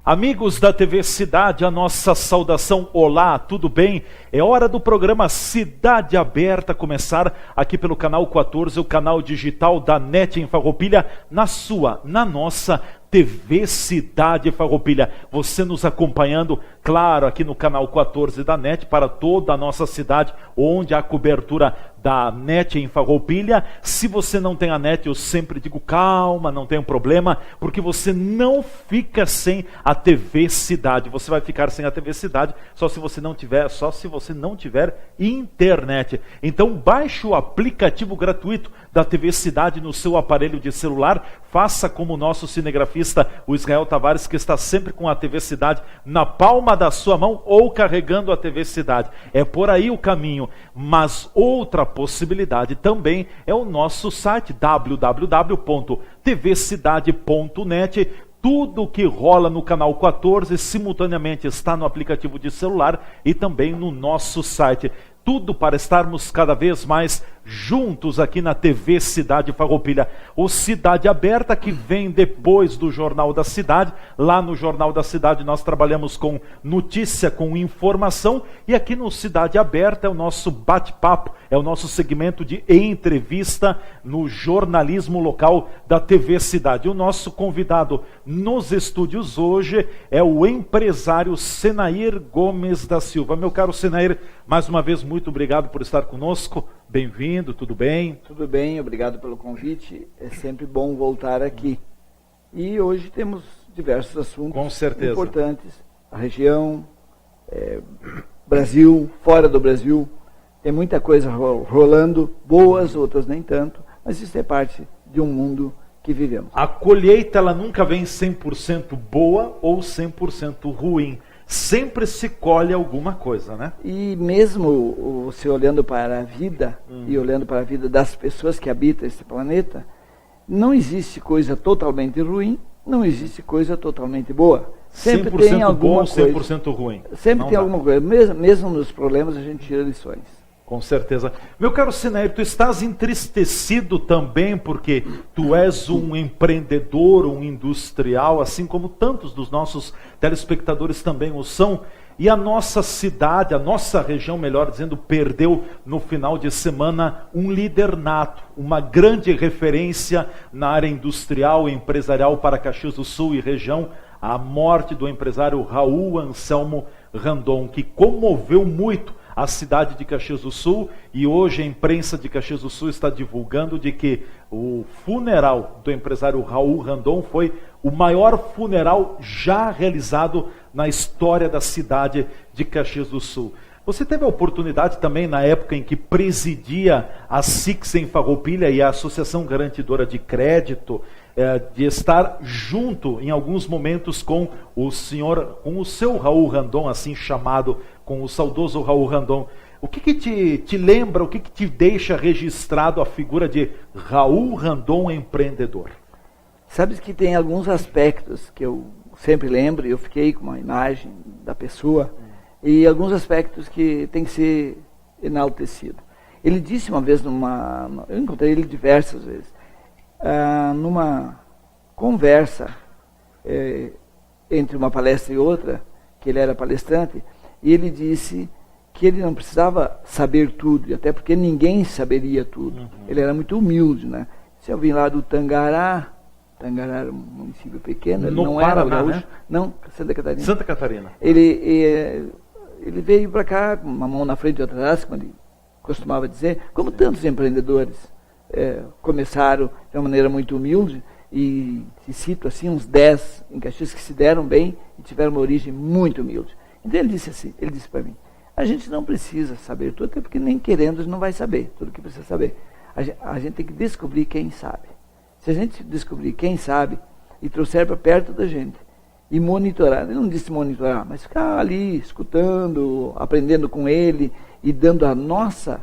Amigos da TV Cidade, a nossa saudação, olá, tudo bem? É hora do programa Cidade Aberta começar aqui pelo canal 14, o canal digital da NET em Farroupilha, na nossa TV Cidade Farroupilha. Você nos acompanhando, claro, aqui no canal 14 da NET para toda a nossa cidade, onde há cobertura da NET em Farroupilha. Se você não tem a NET, eu sempre digo calma, não tem problema, porque você não fica sem a TV Cidade. Você vai ficar sem a TV Cidade só se você não tiver internet. Então baixe o aplicativo gratuito da TV Cidade no seu aparelho de celular. Faça como o nosso cinegrafista, o Israel Tavares, que está sempre com a TV Cidade na palma da sua mão ou carregando a TV Cidade. É por aí o caminho. Mas outra possibilidade também é o nosso site www.tvcidade.net. Tudo que rola no canal 14 simultaneamente está no aplicativo de celular e também no nosso site. Tudo para estarmos cada vez mais juntos aqui na TV Cidade Farroupilha. O Cidade Aberta, que vem depois do Jornal da Cidade. Lá no Jornal da Cidade nós trabalhamos com notícia, com informação. E aqui no Cidade Aberta é o nosso bate-papo, é o nosso segmento de entrevista no jornalismo local da TV Cidade. O nosso convidado nos estúdios hoje é o empresário Senair Gomes da Silva. Meu caro Senair, mais uma vez, muito obrigado por estar conosco. Bem-vindo, tudo bem? Tudo bem, obrigado pelo convite. É sempre bom voltar aqui. E hoje temos diversos assuntos com certeza importantes. A região, Brasil, fora do Brasil. Tem muita coisa rolando, boas, outras nem tanto. Mas isso é parte de um mundo que vivemos. A colheita, ela nunca vem 100% boa ou 100% ruim. Sempre se colhe alguma coisa, né? E mesmo você olhando para a vida e olhando para a vida das pessoas que habitam esse planeta, não existe coisa totalmente ruim, não existe coisa totalmente boa. Sempre tem alguma coisa. 100% ruim. Sempre tem alguma coisa. Mesmo nos problemas a gente tira lições. Com certeza. Meu caro Senair, tu estás entristecido também porque tu és um empreendedor, um industrial, assim como tantos dos nossos telespectadores também o são. E a nossa cidade, a nossa região, melhor dizendo, perdeu no final de semana um líder nato, uma grande referência na área industrial e empresarial para Caxias do Sul e região, a morte do empresário Raul Anselmo Randon, que comoveu muito a cidade de Caxias do Sul, e hoje a imprensa de Caxias do Sul está divulgando de que o funeral do empresário Raul Randon foi o maior funeral já realizado na história da cidade de Caxias do Sul. Você teve a oportunidade também, na época em que presidia a SIX em Farroupilha e a Associação Garantidora de Crédito, de estar junto em alguns momentos com o seu Raul Randon, assim chamado, com o saudoso Raul Randon. O que te lembra, o que te deixa registrado a figura de Raul Randon empreendedor? Sabes que tem alguns aspectos que eu sempre lembro, eu fiquei com uma imagem da pessoa, e alguns aspectos que tem que ser enaltecido. Ele disse uma vez eu encontrei ele diversas vezes, numa conversa entre uma palestra e outra, que ele era palestrante, e ele disse que ele não precisava saber tudo, até porque ninguém saberia tudo. Ele era muito humilde, né? Se eu vim lá do Tangará era um município pequeno, ele não era gaúcho, né? Não, Santa Catarina. Santa Catarina. Ele veio para cá, uma mão na frente e outra atrás, como ele costumava dizer, como tantos empreendedores começaram de uma maneira muito humilde, e te cito assim uns 10 em Caxias que se deram bem e tiveram uma origem muito humilde. Então ele disse para mim, a gente não precisa saber tudo, até porque nem querendo a gente não vai saber tudo que precisa saber. A gente tem que descobrir quem sabe. Se a gente descobrir quem sabe e trouxer para perto da gente e monitorar, ele não disse monitorar, mas ficar ali escutando, aprendendo com ele e dando a nossa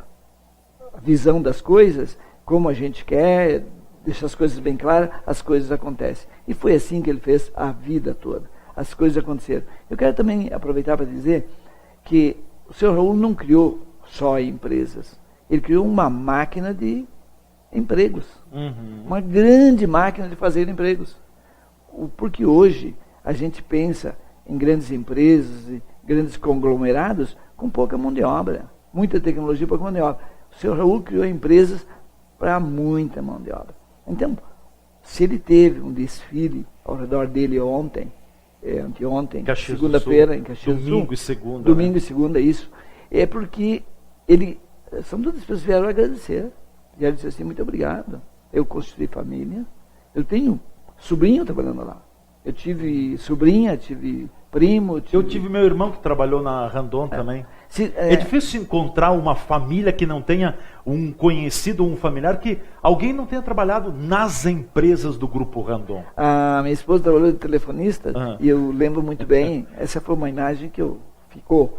visão das coisas, como a gente quer, deixar as coisas bem claras, as coisas acontecem. E foi assim que ele fez a vida toda. As coisas aconteceram. Eu quero também aproveitar para dizer que o Sr. Raul não criou só empresas. Ele criou uma máquina de empregos. Uma grande máquina de fazer empregos. Porque hoje a gente pensa em grandes empresas, grandes conglomerados com pouca mão de obra, muita tecnologia, pouca mão de obra. O seu Raul criou empresas para muita mão de obra. Então, se ele teve um desfile ao redor dele anteontem, segunda-feira, em Caxias do Sul, domingo e segunda. Domingo e segunda, isso. É porque são todas as pessoas que vieram agradecer. Vieram dizer assim, muito obrigado. Eu construí família. Eu tenho sobrinho trabalhando lá. Eu tive sobrinha, tive primo. Eu tive meu irmão que trabalhou na Randon também. É difícil encontrar uma família que não tenha um conhecido, um familiar, que alguém não tenha trabalhado nas empresas do Grupo Randon. A minha esposa trabalhou de telefonista, e eu lembro muito bem, essa foi uma imagem que ficou.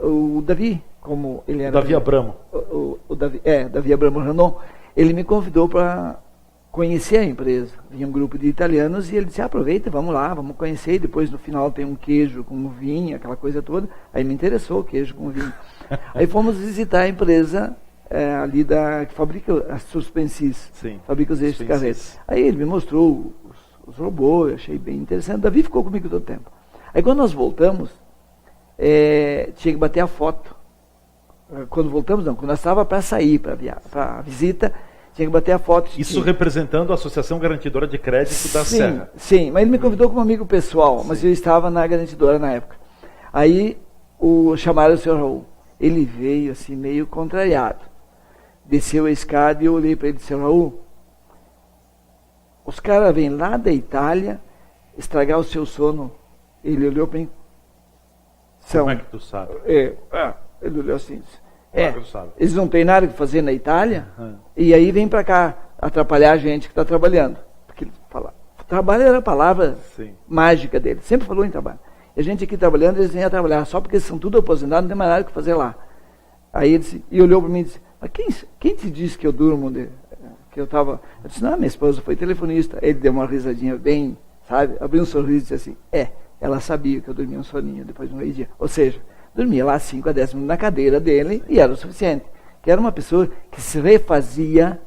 O Davi, como ele era... Davi Abramo. Davi Abramo Randon, ele me convidou para conhecer a empresa. Vinha um grupo de italianos e ele disse, aproveita, vamos lá, vamos conhecer, e depois no final tem um queijo com vinho, aquela coisa toda. Aí me interessou o queijo com vinho. Aí fomos visitar a empresa ali que fabrica as suspensis, fabrica os eixos de carreta. Aí ele me mostrou os robôs, eu achei bem interessante. O Davi ficou comigo todo o tempo. Aí quando nós voltamos, tinha que bater a foto. Quando voltamos, não, quando nós estávamos para sair para a visita, tinha que bater a foto. Isso representando a Associação Garantidora de Crédito da Serra. Sim, mas ele me convidou como amigo pessoal, mas eu estava na garantidora na época. Aí chamaram o senhor Raul. Ele veio assim meio contrariado. Desceu a escada e eu olhei para ele e disse, Raul, os caras vêm lá da Itália estragar o seu sono. Ele olhou para mim. Como é que tu sabe? Ele olhou assim, eles não têm nada que fazer na Itália, e aí vem para cá atrapalhar a gente que está trabalhando. Porque ele fala, trabalho era a palavra mágica dele, sempre falou em trabalho. E a gente aqui trabalhando, eles vêm a trabalhar, só porque eles são tudo aposentados, não tem mais nada que fazer lá. Aí ele disse, e olhou para mim e disse, mas quem te disse que eu durmo? Que eu estava... Eu disse, não, minha esposa foi telefonista. Ele deu uma risadinha bem, sabe, abriu um sorriso e disse assim, ela sabia que eu dormia um soninho depois do meio-dia. Ou seja, dormia lá 5 a 10 minutos na cadeira dele e era o suficiente. Que era uma pessoa que se refazia,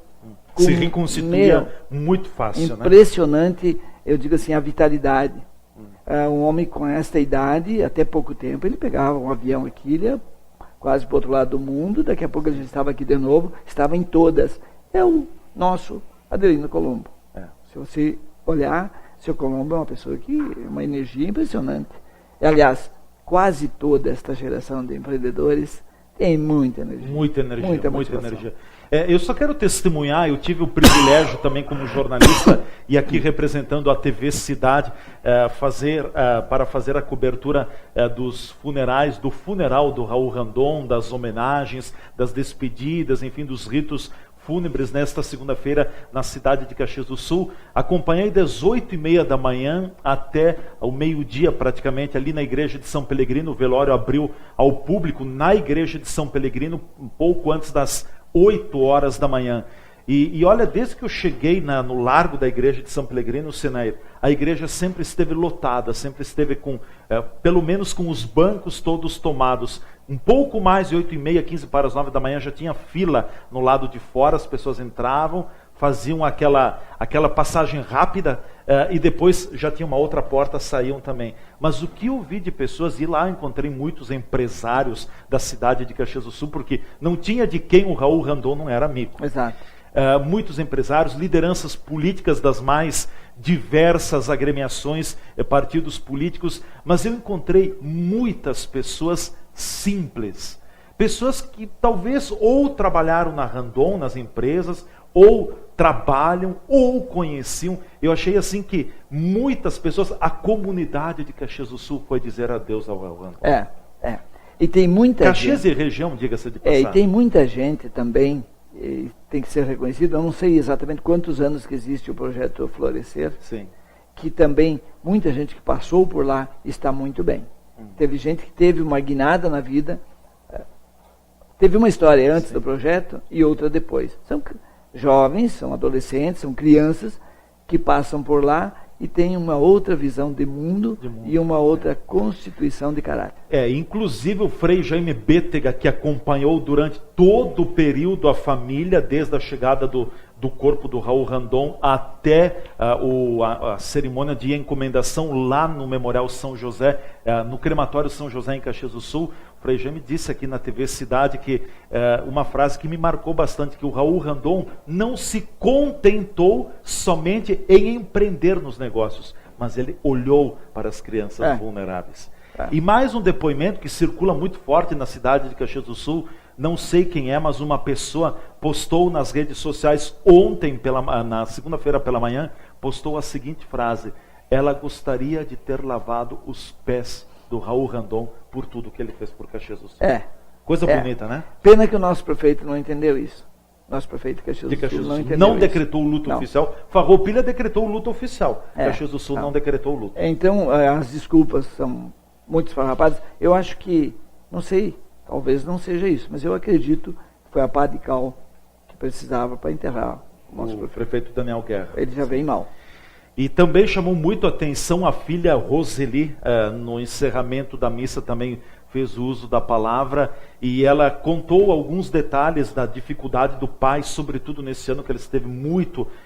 se reconstituía muito fácil. Impressionante, eu digo assim, a vitalidade. Um homem com esta idade, até pouco tempo, ele pegava um avião aqui, ele ia quase para o outro lado do mundo, daqui a pouco a gente estava aqui de novo, estava em todas. É o nosso Adelino Colombo. Se você olhar, seu Colombo é uma pessoa que é uma energia impressionante. Aliás, quase toda esta geração de empreendedores tem muita energia. Muita energia. Eu só quero testemunhar, eu tive o privilégio também como jornalista, e aqui representando a TV Cidade, para fazer a cobertura dos funerais, do funeral do Raul Randon, das homenagens, das despedidas, enfim, dos ritos fúnebres nesta segunda-feira na cidade de Caxias do Sul. Acompanhei das 8h30 da manhã até o meio-dia praticamente ali na igreja de São Pelegrino. O velório abriu ao público na igreja de São Pelegrino um pouco antes das 8 horas da manhã. E olha, desde que eu cheguei no largo da igreja de São Pelegrino, Senair, a igreja sempre esteve lotada, sempre esteve com, pelo menos com os bancos todos tomados. Um pouco mais de 8h30, 15 para as 9 da manhã, já tinha fila no lado de fora, as pessoas entravam, faziam aquela passagem rápida, e depois já tinha uma outra porta, saíam também. Mas o que eu vi de pessoas, e lá encontrei muitos empresários da cidade de Caxias do Sul, porque não tinha de quem o Raul Randon não era amigo. Exato. Muitos empresários, lideranças políticas das mais diversas agremiações, partidos políticos, mas eu encontrei muitas pessoas simples, pessoas que talvez ou trabalharam na Randon, nas empresas, ou trabalham, ou conheciam. Eu achei assim que muitas pessoas, a comunidade de Caxias do Sul foi dizer adeus ao Randon. E tem muita Caxias gente... e região, diga-se de passagem. E tem muita gente também, tem que ser reconhecido, eu não sei exatamente quantos anos que existe o projeto Florescer, que também, muita gente que passou por lá está muito bem. Teve gente que teve uma guinada na vida, teve uma história antes do projeto e outra depois. São jovens, são adolescentes, são crianças que passam por lá e têm uma outra visão de mundo e uma outra constituição de caráter. Inclusive o Frei Jaime Bétega, que acompanhou durante todo o período a família, desde a chegada do do corpo do Raul Randon até a cerimônia de encomendação lá no Memorial São José, no crematório São José em Caxias do Sul. O Frei Jaime disse aqui na TV Cidade que uma frase que me marcou bastante, que o Raul Randon não se contentou somente em empreender nos negócios, mas ele olhou para as crianças vulneráveis. E mais um depoimento que circula muito forte na cidade de Caxias do Sul, não sei quem é, mas uma pessoa postou nas redes sociais ontem, na segunda-feira pela manhã, postou a seguinte frase: ela gostaria de ter lavado os pés do Raul Randon por tudo que ele fez por Caxias do Sul. Coisa bonita, né? Pena que o nosso prefeito não entendeu isso. Nosso prefeito de Caxias do Sul não entendeu não isso. Decretou o luto oficial. Farroupilha decretou o luto oficial. Caxias do Sul não decretou o luto. Então, as desculpas são muito esfarrapadas. Eu acho que, não sei, talvez não seja isso, mas eu acredito que foi a pá de cal que precisava para enterrar o nosso prefeito Daniel Guerra. Ele já vem mal. E também chamou muito a atenção a filha Roseli, no encerramento da missa também fez uso da palavra, e ela contou alguns detalhes da dificuldade do pai, sobretudo nesse ano que ele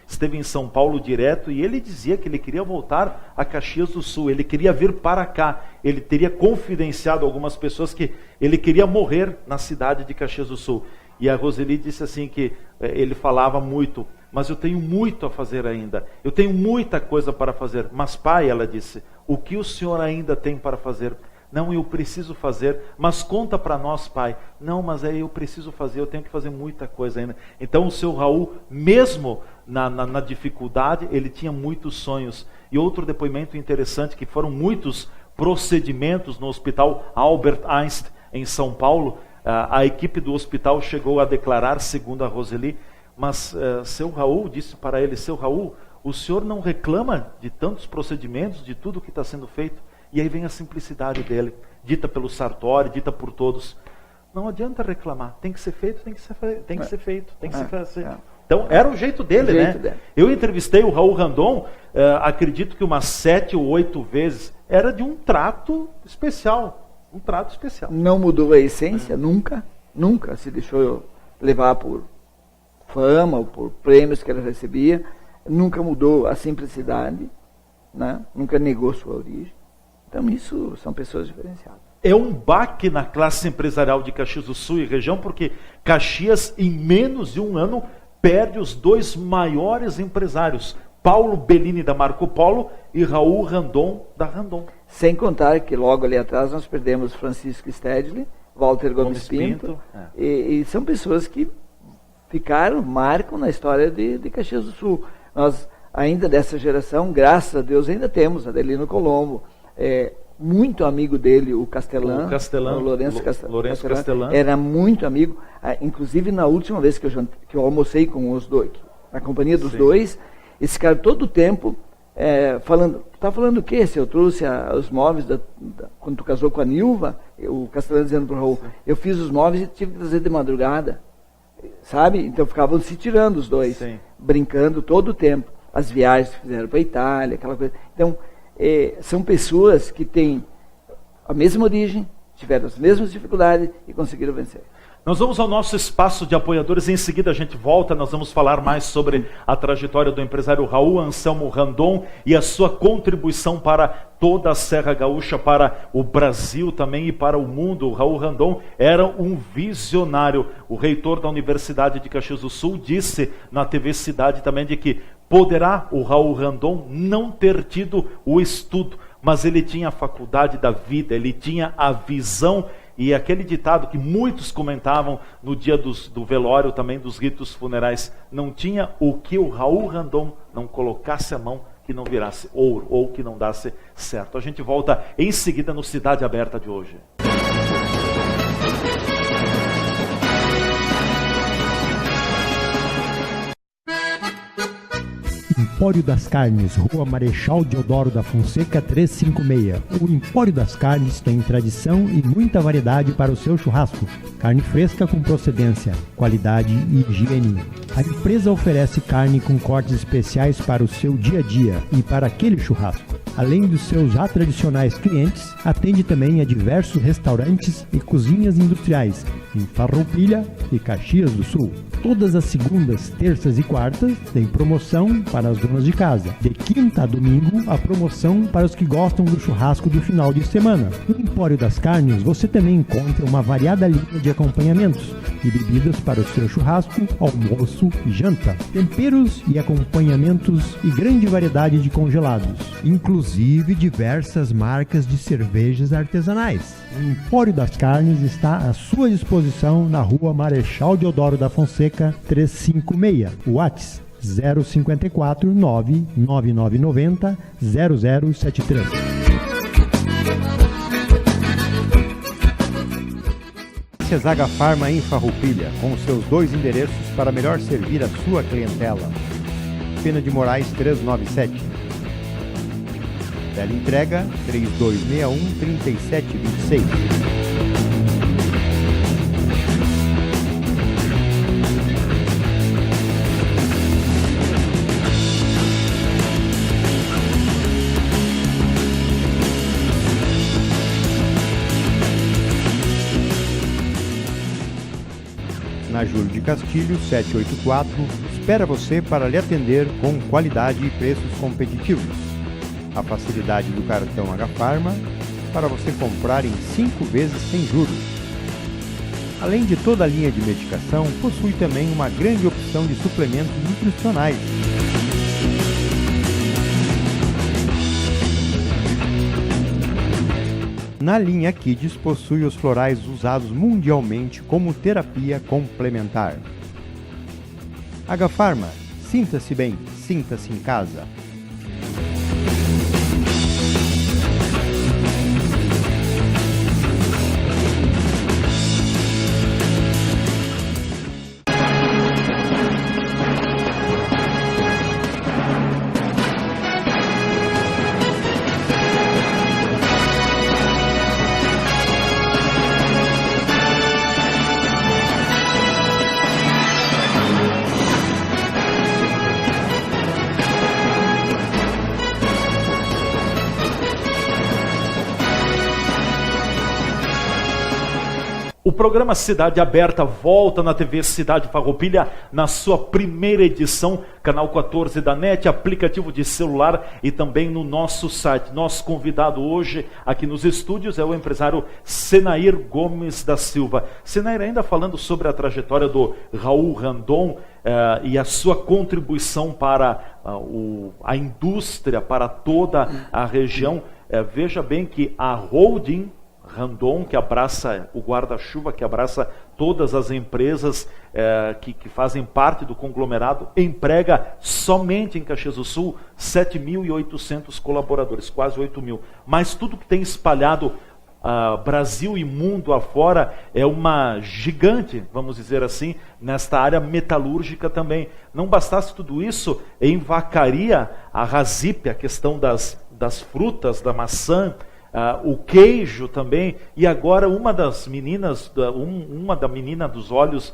esteve em São Paulo direto, e ele dizia que ele queria voltar a Caxias do Sul, ele queria vir para cá, ele teria confidenciado a algumas pessoas que ele queria morrer na cidade de Caxias do Sul. E a Roseli disse assim que ele falava muito: mas eu tenho muito a fazer ainda, eu tenho muita coisa para fazer. Mas pai, ela disse, o que o senhor ainda tem para fazer? Não, eu preciso fazer, mas conta para nós, pai. Não, mas eu preciso fazer, eu tenho que fazer muita coisa ainda. Então o seu Raul, mesmo na dificuldade, ele tinha muitos sonhos. E outro depoimento interessante, que foram muitos procedimentos no Hospital Albert Einstein, em São Paulo. A equipe do hospital chegou a declarar, segundo a Roseli, mas seu Raul disse para ele: seu Raul, o senhor não reclama de tantos procedimentos, de tudo que está sendo feito? E aí vem a simplicidade dele, dita pelo Sartori, dita por todos. Não adianta reclamar, tem que ser feito, tem que ser feito. Então era o jeito dele, né? Eu entrevistei o Raul Randon, acredito que umas 7 ou 8 vezes, era de um trato especial. Um trato especial. Não mudou a essência, nunca se deixou levar por fama ou por prêmios que ela recebia, nunca mudou a simplicidade, né? Nunca negou sua origem. Então isso são pessoas diferenciadas. É um baque na classe empresarial de Caxias do Sul e região, porque Caxias, em menos de um ano, perde os 2 maiores empresários, Paulo Bellini da Marco Polo e Raul Randon da Randon. Sem contar que logo ali atrás nós perdemos Francisco Stedley, Walter Gomes Pinto, e são pessoas que marcam na história de Caxias do Sul. Nós ainda dessa geração, graças a Deus, ainda temos Adelino Colombo, muito amigo dele, o Castelã, o Lourenço Castelã, era muito amigo, inclusive na última vez que eu almocei com os dois, na companhia dos dois, esse cara todo o tempo tá falando o quê? Se eu trouxe os móveis quando tu casou com a Nilva, o Castelã dizendo pro Raul, eu fiz os móveis e tive que trazer de madrugada, sabe? Então ficavam se tirando os dois, brincando todo o tempo. As viagens que fizeram para a Itália, aquela coisa. Então, são pessoas que têm a mesma origem, tiveram as mesmas dificuldades e conseguiram vencer. Nós vamos ao nosso espaço de apoiadores, em seguida a gente volta, nós vamos falar mais sobre a trajetória do empresário Raul Anselmo Randon e a sua contribuição para toda a Serra Gaúcha, para o Brasil também e para o mundo. O Raul Randon era um visionário. O reitor da Universidade de Caxias do Sul disse na TV Cidade também de que poderá o Raul Randon não ter tido o estudo, mas ele tinha a faculdade da vida, ele tinha a visão. E aquele ditado que muitos comentavam no dia do velório, também dos ritos funerais, não tinha o que o Raul Randon não colocasse a mão que não virasse ouro, ou que não dasse certo. A gente volta em seguida no Cidade Aberta de hoje. Empório das Carnes, Rua Marechal Deodoro da Fonseca 356. O Empório das Carnes tem tradição e muita variedade para o seu churrasco. Carne fresca com procedência, qualidade e higiene. A empresa oferece carne com cortes especiais para o seu dia a dia e para aquele churrasco. Além dos seus já tradicionais clientes, atende também a diversos restaurantes e cozinhas industriais em Farroupilha e Caxias do Sul. Todas as segundas, terças e quartas tem promoção para as donas de casa. De quinta a domingo, a promoção para os que gostam do churrasco do final de semana. No Empório das Carnes, você também encontra uma variada linha de acompanhamentos e bebidas para o seu churrasco, almoço e janta. Temperos e acompanhamentos e grande variedade de congelados, inclusive diversas marcas de cervejas artesanais. O Empório das Carnes está à sua disposição na Rua Marechal Deodoro da Fonseca 356. WhatsApp 054 99990 0073. Zaga Farma em Farroupilha, com os seus 2 endereços para melhor servir a sua clientela. Pena de Moraes 397. Teleentrega 3261-3726. Na Júlio de Castilho, 784, espera você para lhe atender com qualidade e preços competitivos. A facilidade do cartão H-Farma para você comprar em 5 vezes sem juros. Além de toda a linha de medicação, possui também uma grande opção de suplementos nutricionais. Na linha Kids possui os florais usados mundialmente como terapia complementar. H-Farma, sinta-se bem, sinta-se em casa. O programa Cidade Aberta volta na TV Cidade Farroupilha na sua primeira edição, canal 14 da NET, aplicativo de celular e também no nosso site. Nosso convidado hoje aqui nos estúdios é o empresário Senair Gomes da Silva. Senair, ainda falando sobre a trajetória do Raul Randon e a sua contribuição para a indústria, para toda a região, veja bem que a holding Randon, que abraça o guarda-chuva, que abraça todas as empresas que fazem parte do conglomerado, emprega somente em Caxias do Sul 7.800 colaboradores, quase 8.000. Mas tudo que tem espalhado Brasil e mundo afora é uma gigante, vamos dizer assim, nesta área metalúrgica também. Não bastasse tudo isso, em Vacaria, a Razip, a questão das frutas, da maçã, o queijo também, e agora uma das meninas, uma da menina dos olhos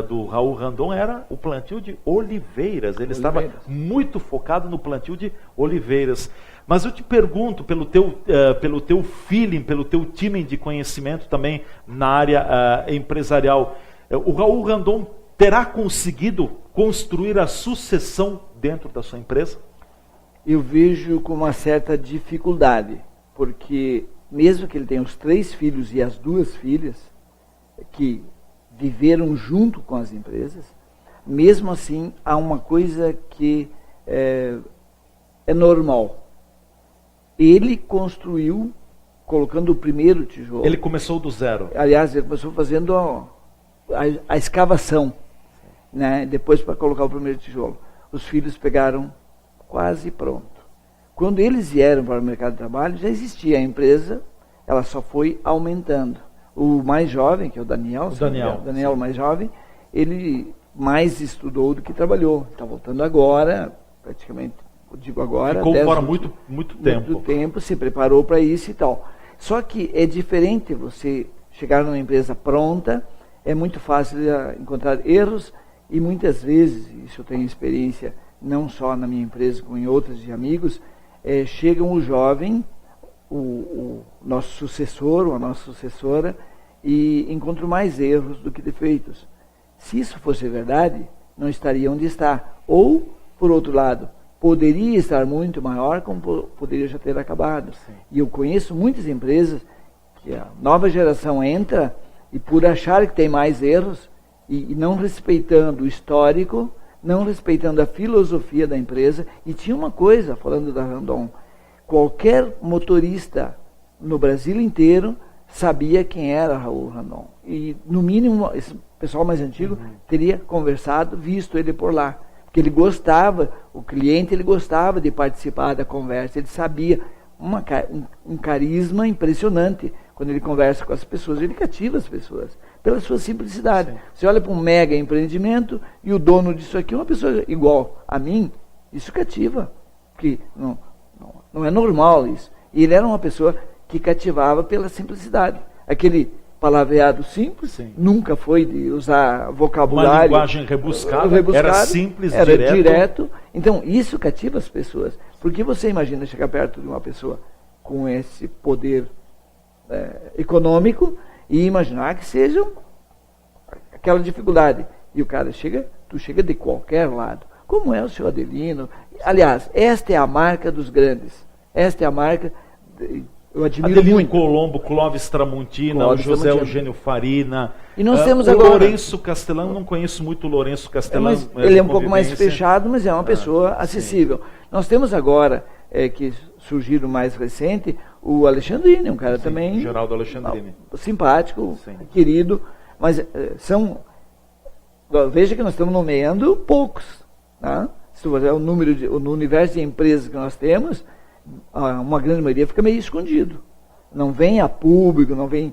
do Raul Randon era o plantio de oliveiras. Ele estava muito focado no plantio de oliveiras. Mas eu te pergunto, pelo teu feeling, pelo teu time de conhecimento também na área empresarial, o Raul Randon terá conseguido construir a sucessão dentro da sua empresa? Eu vejo com uma certa dificuldade. Porque mesmo que ele tenha os 3 filhos e as 2 filhas, que viveram junto com as empresas, mesmo assim há uma coisa que é normal. Ele construiu, colocando o primeiro tijolo. Ele começou do zero. Aliás, ele começou fazendo a escavação, né? Depois para colocar o primeiro tijolo. Os filhos pegaram quase pronto. Quando eles vieram para o mercado de trabalho, já existia a empresa, ela só foi aumentando. O mais jovem, que é o Daniel, o mais jovem, ele mais estudou do que trabalhou. Está voltando agora, praticamente digo agora. Ficou fora muito tempo. Muito tempo, se preparou para isso e tal. Só que é diferente você chegar numa empresa pronta, é muito fácil encontrar erros e muitas vezes, isso eu tenho experiência, não só na minha empresa, como em outras de amigos, chegam o jovem, o nosso sucessor ou a nossa sucessora, e encontram mais erros do que defeitos. Se isso fosse verdade, não estaria onde está. Ou, por outro lado, poderia estar muito maior, como poderia já ter acabado. Sim. E eu conheço muitas empresas que a nova geração entra e por achar que tem mais erros e não respeitando o histórico, não respeitando a filosofia da empresa. E tinha uma coisa, falando da Randon, qualquer motorista no Brasil inteiro sabia quem era Raul Randon. E, no mínimo, esse pessoal mais antigo teria conversado, visto ele por lá. Porque ele gostava, o cliente ele gostava de participar da conversa, ele sabia um carisma impressionante. Quando ele conversa com as pessoas, ele cativa as pessoas, pela sua simplicidade. Sim. Você olha para um mega empreendimento e o dono disso aqui é uma pessoa igual a mim, isso cativa. Porque não é normal isso. E ele era uma pessoa que cativava pela simplicidade. Aquele palavreado simples, sim, nunca foi de usar vocabulário. Uma linguagem rebuscada, era simples, era direto. Então, isso cativa as pessoas. Porque você imagina chegar perto de uma pessoa com esse poder econômico e imaginar que seja aquela dificuldade. E o cara tu chega de qualquer lado. Como é o seu Adelino? Aliás, esta é a marca dos grandes. Esta é a marca... Eu admiro Adelino muito. Colombo, Clóvis Tramontina, o José Eugênio Farina. E nós temos o agora... Lourenço Castelão, não conheço muito o Lourenço Castelão. Ele é um pouco mais fechado, mas é uma pessoa acessível. Sim. Nós temos agora, que surgiram mais recente, o Alexandrini, um cara também... Geraldo Alexandrini. Simpático, querido, mas veja que nós estamos nomeando poucos. Né? Se você no universo de empresas que nós temos, uma grande maioria fica meio escondido. Não vem a público, não vem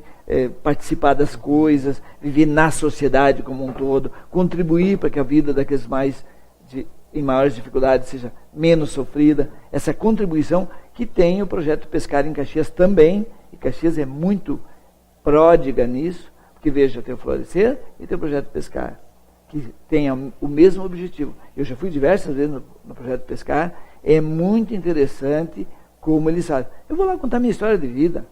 participar das coisas, viver na sociedade como um todo, contribuir para que a vida daqueles em maiores dificuldades seja menos sofrida. Essa contribuição que tem o projeto Pescar em Caxias também, e Caxias é muito pródiga nisso, porque veja, tem o Florescer e tem o projeto Pescar, que tem o mesmo objetivo. Eu já fui diversas vezes no projeto Pescar. É muito interessante como eles fazem. Eu vou lá contar minha história de vida,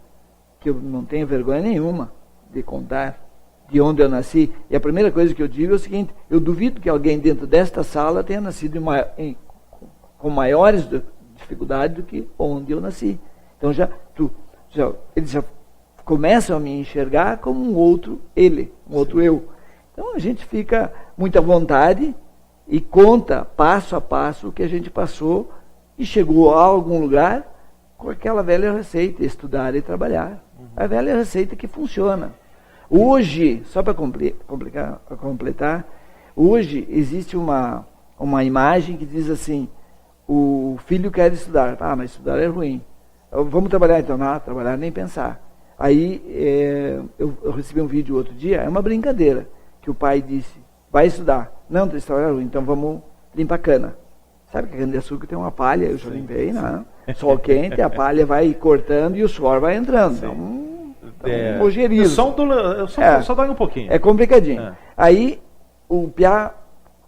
que eu não tenho vergonha nenhuma de contar, de onde eu nasci. E a primeira coisa que eu digo é o seguinte: eu duvido que alguém dentro desta sala tenha nascido com maiores dificuldades do que onde eu nasci. Então eles já começam a me enxergar como um outro outro eu. Então a gente fica muito à vontade e conta passo a passo o que a gente passou e chegou a algum lugar com aquela velha receita: estudar e trabalhar. A velha receita que funciona. Hoje, só para completar, hoje existe uma imagem que diz assim: o filho quer estudar. Mas estudar é ruim. Vamos trabalhar então? Não, trabalhar nem pensar. Aí eu recebi um vídeo outro dia, é uma brincadeira, que o pai disse: vai estudar. Não, estudar é ruim, então vamos limpar a cana. Sabe que a cana de açúcar tem uma palha, eu já limpei, não. Sol quente, a palha vai cortando e o suor vai entrando. Então, ojerizo. Só dói um pouquinho. É complicadinho. Aí o Piá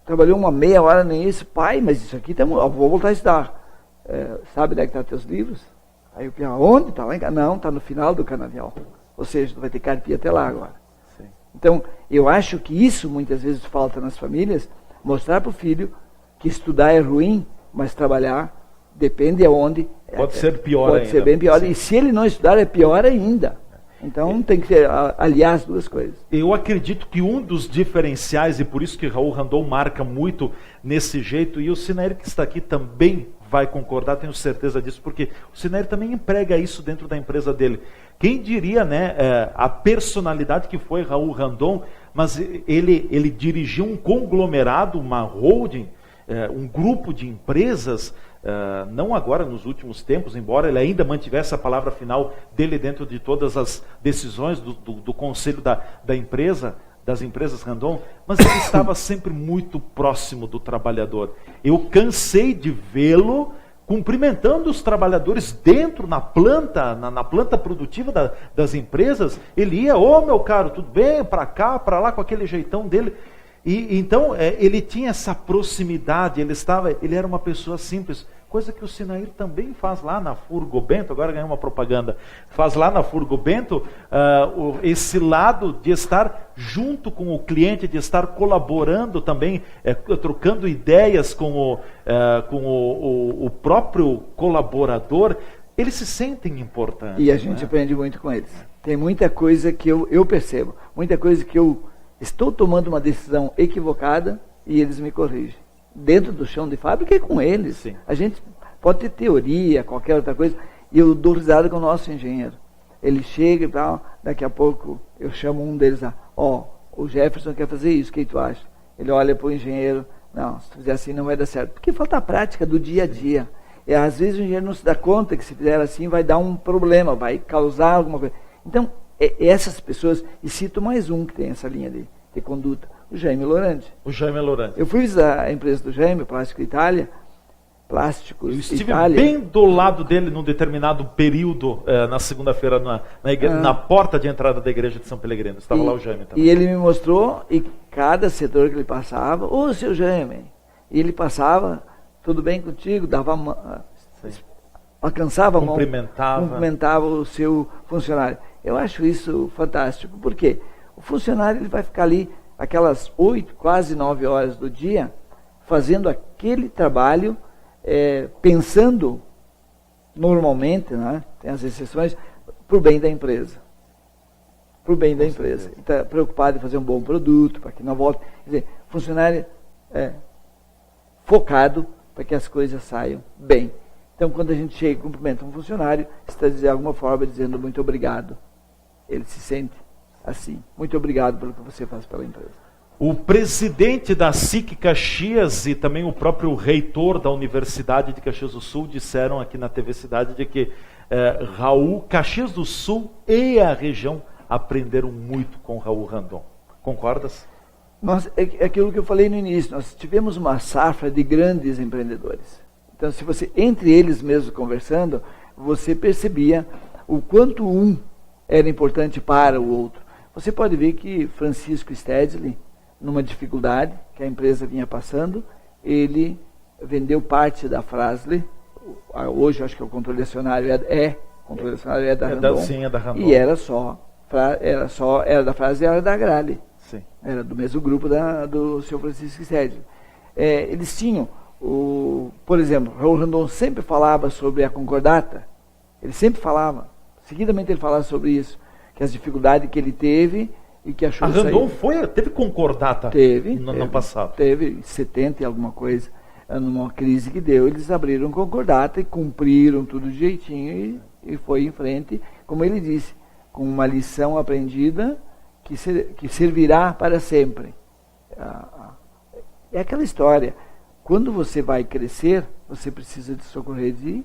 trabalhou uma meia hora nem isso. Pai, mas isso aqui vou voltar a estudar. Sabe onde é que estão teus livros? Aí o Piá, onde? Está lá em casa. Não, está no final do canavial. Ou seja, tu vai ter que carpir até lá agora. Sim. Então, eu acho que isso muitas vezes falta nas famílias, mostrar para o filho que estudar é ruim, mas trabalhar depende aonde. Pode ser pior ainda. Pode ser bem pior. Sim. E se ele não estudar, é pior ainda. Então tem que aliar as duas coisas. Eu acredito que um dos diferenciais, e por isso que Raul Randon marca muito nesse jeito, e o Cinair que está aqui também vai concordar, tenho certeza disso, porque o Cinair também emprega isso dentro da empresa dele. Quem diria, né, a personalidade que foi Raul Randon, mas ele dirigiu um conglomerado, uma holding, um grupo de empresas, não agora nos últimos tempos, embora ele ainda mantivesse a palavra final dele dentro de todas as decisões do conselho da empresa, das empresas Randon, mas ele estava sempre muito próximo do trabalhador. Eu cansei de vê-lo cumprimentando os trabalhadores dentro, na planta, na planta produtiva das empresas. Ele ia, meu caro, tudo bem? Para cá, para lá, com aquele jeitão dele. E então ele tinha essa proximidade, ele era uma pessoa simples, coisa que o Sinair também faz lá na Furgo Bento. Agora ganhou uma propaganda, faz lá na Furgo Bento esse lado de estar junto com o cliente, de estar colaborando também, trocando ideias com o próprio colaborador. Eles se sentem importantes. E a gente aprende muito com eles. Tem muita coisa que eu percebo, muita coisa que eu estou tomando uma decisão equivocada e eles me corrigem. Dentro do chão de fábrica é com eles. Sim. A gente pode ter teoria, qualquer outra coisa, e eu dou risada com o nosso engenheiro. Ele chega e tal, daqui a pouco eu chamo um deles lá, o Jefferson quer fazer isso, o que tu acha? Ele olha para o engenheiro, não, se tu fizer assim não vai dar certo. Porque falta a prática do dia a dia. E às vezes o engenheiro não se dá conta que se fizer assim vai dar um problema, vai causar alguma coisa. Então, essas pessoas, e cito mais um que tem essa linha de conduta, o Jaime Lorante. O Jaime Lorante. Eu fui visitar a empresa do Jaime, Plástico Itália. Eu estive bem do lado dele num determinado período, na segunda-feira, na porta de entrada da igreja de São Pelegrino. Estava lá o Jaime também. E ele me mostrou, e cada setor que ele passava, seu Jaime, e ele passava, tudo bem contigo, alcançava a mão, cumprimentava o seu funcionário. Eu acho isso fantástico. Por quê? O funcionário ele vai ficar ali aquelas 8, quase 9 horas do dia, fazendo aquele trabalho, pensando normalmente, né, tem as exceções, para o bem da empresa. Para o bem da empresa. Está preocupado em fazer um bom produto, para que não volte. Quer dizer, funcionário focado para que as coisas saiam bem. Então, quando a gente chega e cumprimenta um funcionário, está de alguma forma dizendo muito obrigado. Ele se sente assim. Muito obrigado pelo que você faz pela empresa. O presidente da SIC Caxias e também o próprio reitor da Universidade de Caxias do Sul disseram aqui na TV Cidade de que Raul, Caxias do Sul e a região aprenderam muito com Raul Randon. Concordas? É aquilo que eu falei no início, nós tivemos uma safra de grandes empreendedores. Então, se você, entre eles mesmos conversando, você percebia o quanto um era importante para o outro. Você pode ver que Francisco Stedley, numa dificuldade que a empresa vinha passando, ele vendeu parte da Frasle, hoje acho que o controle acionário é da Randon, sim, é da Randon. E era da Frasle e era da Agrale. Sim. Era do mesmo grupo do seu Francisco Stedley. Eles tinham, por exemplo, Raul Randon sempre falava sobre a concordata, ele sempre falava, seguidamente ele falava sobre isso, que as dificuldades que ele teve e que achou... A Randon teve concordata no ano passado? Teve 70 e alguma coisa, numa crise que deu, eles abriram concordata e cumpriram tudo direitinho e foi em frente, como ele disse, com uma lição aprendida que servirá para sempre. É aquela história, quando você vai crescer, você precisa de socorrer de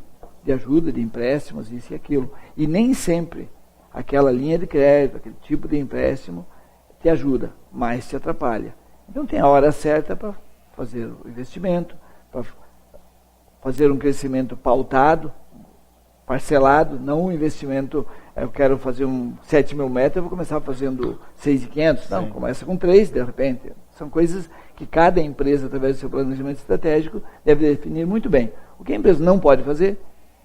ajuda, de empréstimos, isso e aquilo, e nem sempre aquela linha de crédito, aquele tipo de empréstimo te ajuda, mas te atrapalha. Então tem a hora certa para fazer o investimento, para fazer um crescimento pautado, parcelado, não um investimento, eu quero fazer 7 mil metros, eu vou começar fazendo 6.500, não, começa com 3 de repente. São coisas que cada empresa, através do seu planejamento estratégico, deve definir muito bem. O que a empresa não pode fazer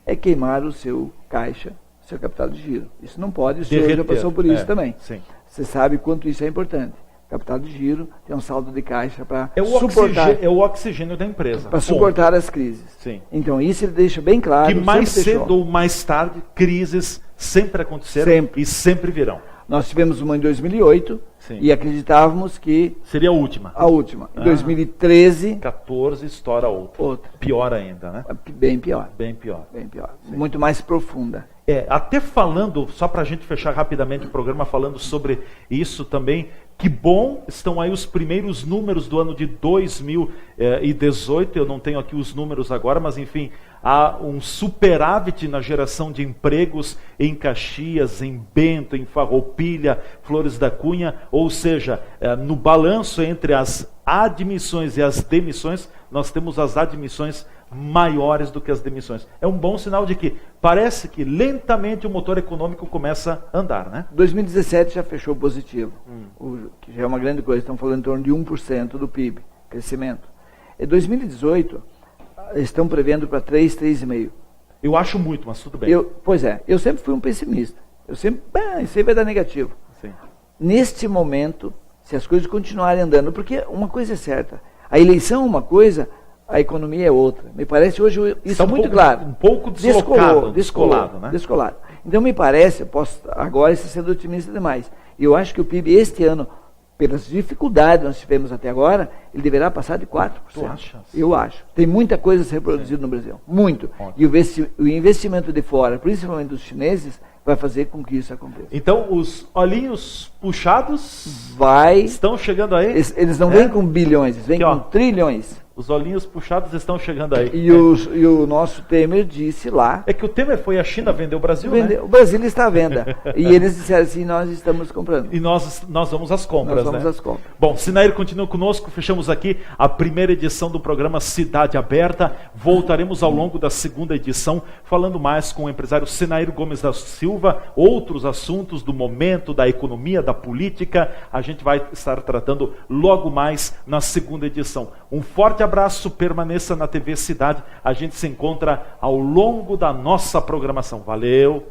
é queimar o seu caixa, seu capital de giro. Isso não pode, o senhor já passou por isso também. Sim. Você sabe quanto isso é importante. Capital de giro tem um saldo de caixa para suportar. É o oxigênio da empresa. Para suportar as crises. Sim. Então isso ele deixa bem claro. Que mais cedo ou mais tarde, crises sempre aconteceram e sempre virão. Nós tivemos uma em 2008 e acreditávamos que... seria a última. A última. Em 2013... 14 estoura outra. Pior ainda, né? Bem pior. Bem pior. Bem pior. Muito mais profunda. Até falando, só para a gente fechar rapidamente o programa, falando sobre isso também, que bom, estão aí os primeiros números do ano de 2018, eu não tenho aqui os números agora, mas enfim, há um superávit na geração de empregos em Caxias, em Bento, em Farroupilha, Flores da Cunha, ou seja, no balanço entre as admissões e as demissões, nós temos as admissões maiores do que as demissões. É um bom sinal de que parece que lentamente o motor econômico começa a andar, né? 2017 já fechou positivo, que já é uma grande coisa. Estamos falando em torno de 1% do PIB, crescimento. Em 2018, estão prevendo para 3, 3,5%. Eu acho muito, mas tudo bem. Pois é, eu sempre fui um pessimista. Eu sempre vai dar negativo. Sim. Neste momento, se as coisas continuarem andando, porque uma coisa é certa, a eleição é uma coisa, a economia é outra. Me parece hoje isso Está muito claro. Um pouco descolado, né? Descolado. Então me parece, posso agora estar sendo otimista demais, eu acho que o PIB este ano, pelas dificuldades que nós tivemos até agora, ele deverá passar de 4%. Tu achas? Eu acho. Tem muita coisa a ser produzida no Brasil. Muito. Ótimo. E o investimento de fora, principalmente dos chineses, vai fazer com que isso aconteça. Então, os olhinhos puxados estão chegando aí? Eles não vêm com bilhões, eles vêm com trilhões. Os olhinhos puxados estão chegando aí. E o nosso Temer disse lá... É que o Temer foi à China vender o Brasil, né? O Brasil está à venda. E eles disseram assim, nós estamos comprando. E nós vamos às compras, nós vamos às compras. Bom, Sinair continua conosco, fechamos aqui a primeira edição do programa Cidade Aberta. Voltaremos ao longo da segunda edição, falando mais com o empresário Sinair Gomes da Silva, outros assuntos do momento, da economia, da política. A gente vai estar tratando logo mais na segunda edição. Um forte abraço, permaneça na TV Cidade. A gente se encontra ao longo da nossa programação. Valeu!